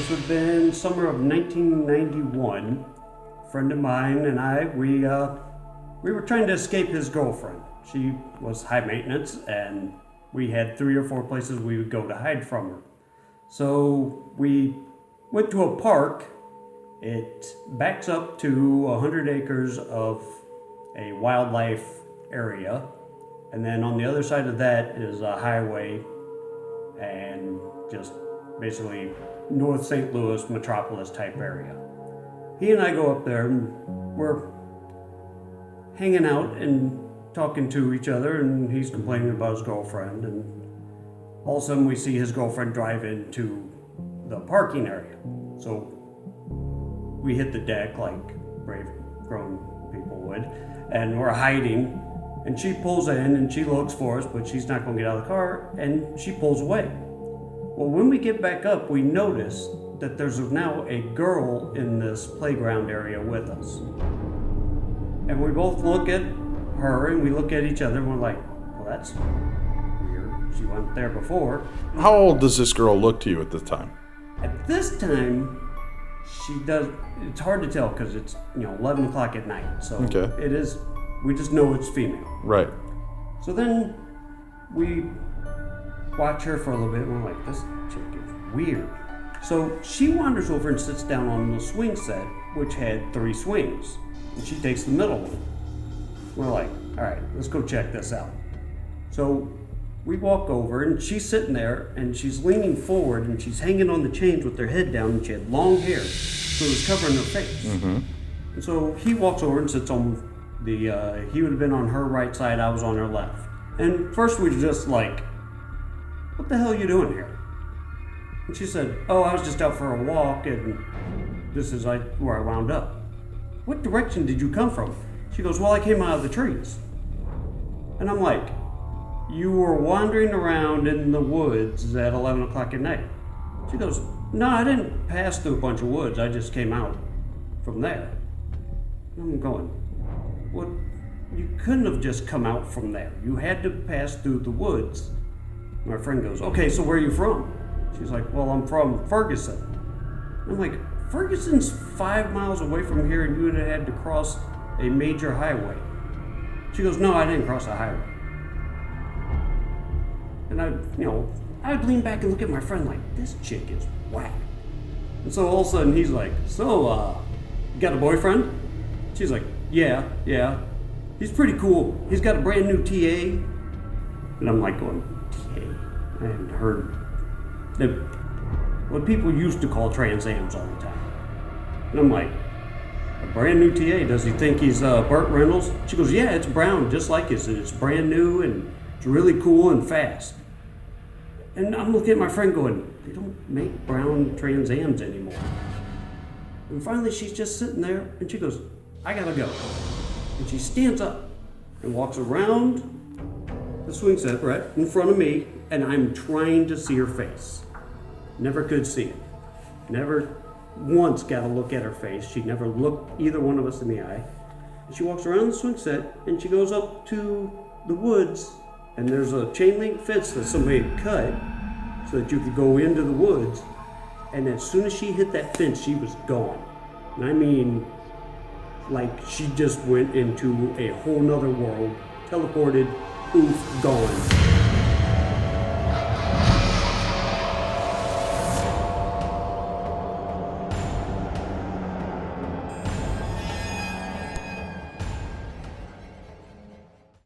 This would have been summer of 1991. A friend of mine and I, we were trying to escape his girlfriend. She was high maintenance, and we had 3 or 4 places we would go to hide from her. So we went to a park. It backs up to 100 acres of a wildlife area, and then on the other side of that is a highway and just basically North St. Louis metropolis type area. He and I go up there and we're hanging out and talking to each other, and he's complaining about his girlfriend, and all of a sudden we see his girlfriend drive into the parking area. So we hit the deck like brave grown people would, and we're hiding, and she pulls in and she looks for us, but she's not going to get out of the car, and she pulls away. Well, when we get back up, we notice that there's now a girl in this playground area with us. And we both look at her and we look at each other and we're like, well, that's weird. She wasn't there before. How old does this girl look to you at this time? At this time, she does, it's hard to tell because it's, 11 o'clock at night. So Okay. It is, we just know it's female. Right. So then we watch her for a little bit and we're like, this chick is weird. So she wanders over and sits down on the swing set, which had 3 swings. And she takes the middle one. We're like, all right, let's go check this out. So we walk over and she's sitting there and she's leaning forward and she's hanging on the chains with her head down, and she had long hair, so it was covering her face. Mm-hmm. And so he walks over and sits on the, he would have been on her right side, I was on her left. And first we were just like, what the hell are you doing here? And she said, oh, I was just out for a walk and this is where I wound up. What direction did you come from? She goes, well, I came out of the trees. And I'm like, you were wandering around in the woods at 11 o'clock at night. She goes, no, I didn't pass through a bunch of woods. I just came out from there. And I'm going, well, you couldn't have just come out from there. You had to pass through the woods. My friend goes, okay, so where are you from? She's like, well, I'm from Ferguson. I'm like, Ferguson's 5 miles away from here and you would have had to cross a major highway. She goes, no, I didn't cross a highway. And I'd lean back and look at my friend like, this chick is whack. And so all of a sudden he's like, so, you got a boyfriend? She's like, yeah. He's pretty cool. He's got a brand new TA. And I'm like going, TA? I hadn't heard what people used to call Trans Ams all the time. And I'm like, a brand new TA, does he think he's Burt Reynolds? She goes, yeah, it's brown, just like his, and it's brand new, and it's really cool and fast. And I'm looking at my friend going, they don't make brown Trans Ams anymore. And finally she's just sitting there, and she goes, I gotta go. And she stands up and walks around the swing set right in front of me, and I'm trying to see her face. Never could see it. Never once got a look at her face. She never looked either one of us in the eye. And she walks around the swing set and she goes up to the woods, and there's a chain link fence that somebody had cut so that you could go into the woods. And as soon as she hit that fence, she was gone. And I mean, like she just went into a whole nother world, teleported, poof, gone.